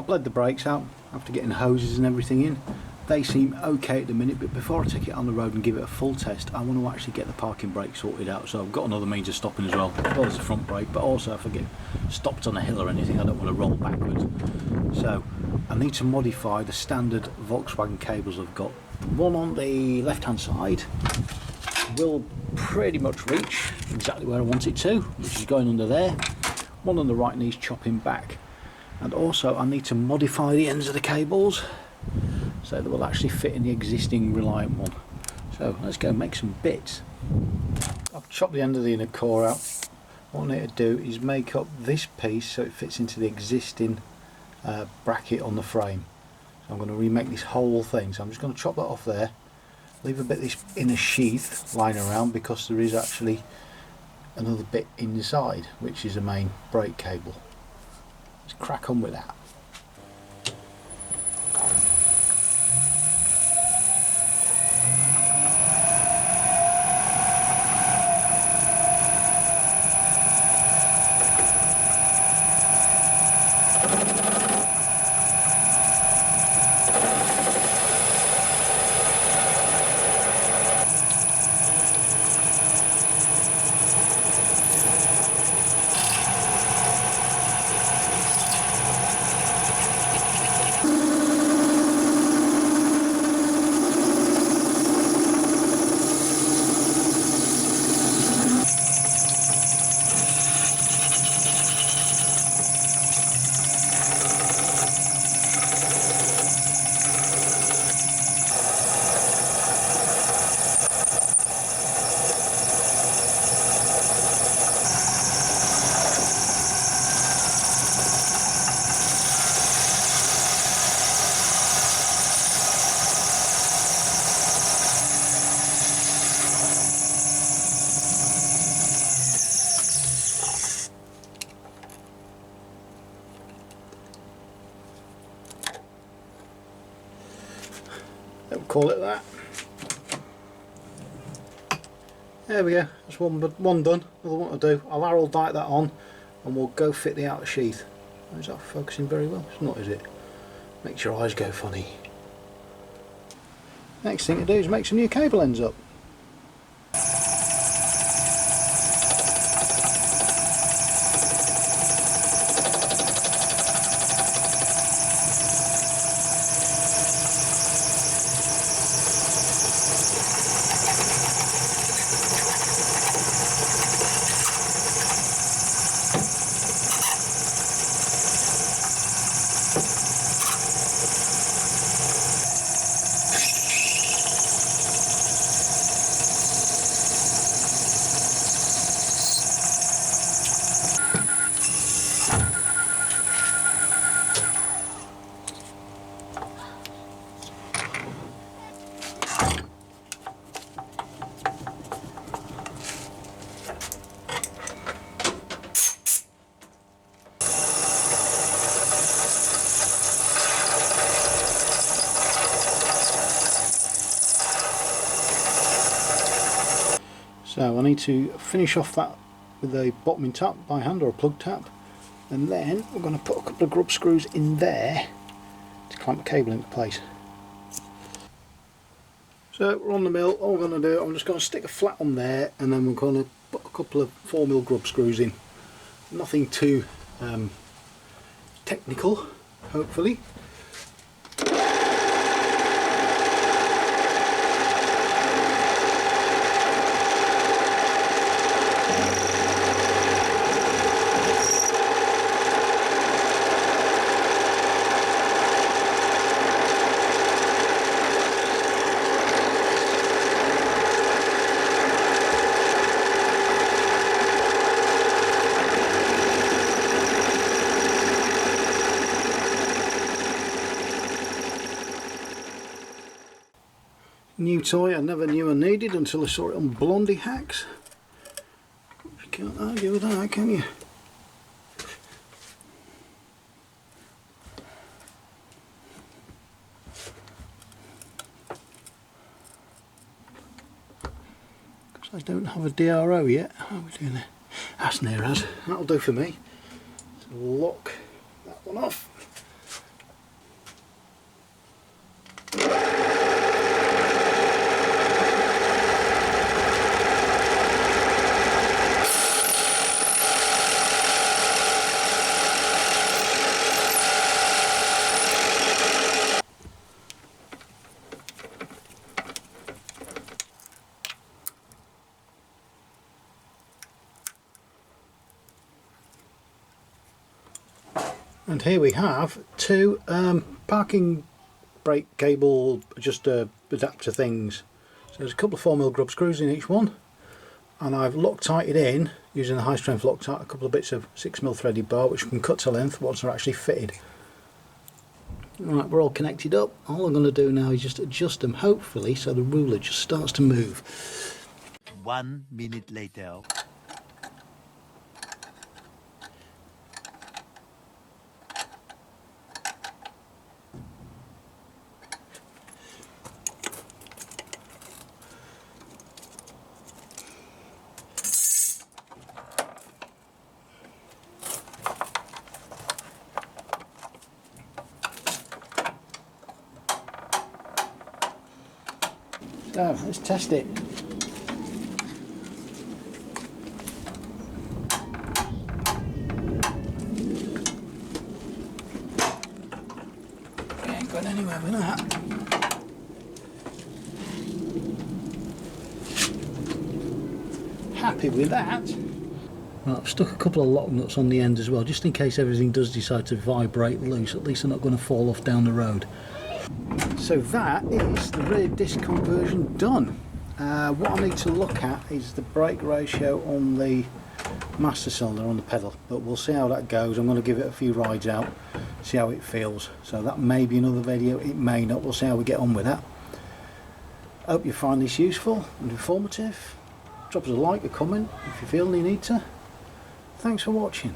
bled the brakes out after getting hoses and everything in. They seem okay at the minute, but before I take it on the road and give it a full test, I want to actually get the parking brake sorted out. So I've got another means of stopping as well as the front brake, but also if I get stopped on a hill or anything, I don't want to roll backwards. So I need to modify the standard Volkswagen cables I've got. The one on the left hand side will pretty much reach exactly where I want it to, which is going under there. One on the right needs chopping back, and also I need to modify the ends of the cables so they will actually fit in the existing Reliant one. So let's go make some bits. I've chopped the end of the inner core out. What I need to do is make up this piece so it fits into the existing bracket on the frame. So I'm going to remake this whole thing. So I'm just going to chop that off there, leave a bit of this inner sheath lying around because there is actually another bit inside, which is a main brake cable. Let's crack on with that. We'll call it that. There we go, that's one done. Another one to do. I'll arrow dike that on and we'll go fit the outer sheath. Is that focusing very well? It's not, is it? Makes your eyes go funny. Next thing to do is make some new cable ends up. So I need to finish off that with a bottoming tap by hand or a plug tap, and then we're going to put a couple of grub screws in there to clamp the cable into place. So we're on the mill. All we're going to do, I'm just going to stick a flat on there, and then we're going to put a couple of 4mm grub screws in. Nothing too technical, hopefully. New toy I never knew I needed until I saw it on Blondie Hacks. You can't argue with that, can you? Because I don't have a DRO yet. How are we doing there? That's near us. That'll do for me. So lock that one off. And here we have two parking brake cable adapter things. So there's a couple of 4mm grub screws in each one, and I've Loctited in using the high strength Loctite a couple of bits of 6mm threaded bar which we can cut to length once they're actually fitted. Right, we're all connected up. All I'm going to do now is just adjust them, hopefully, so the ruler just starts to move. 1 minute later. So, let's test it. We ain't going anywhere with that. Happy with that. Right, I've stuck a couple of lock nuts on the end as well, just in case everything does decide to vibrate loose. At least they're not going to fall off down the road. So that is the rear disc conversion done. What I need to look at is the brake ratio on the master cylinder on the pedal, but we'll see how that goes. I'm going to give it a few rides out, see how it feels. So that may be another video, it may not. We'll see how we get on with that. I hope you find this useful and informative. Drop us a like, a comment if you feel you need to. Thanks for watching.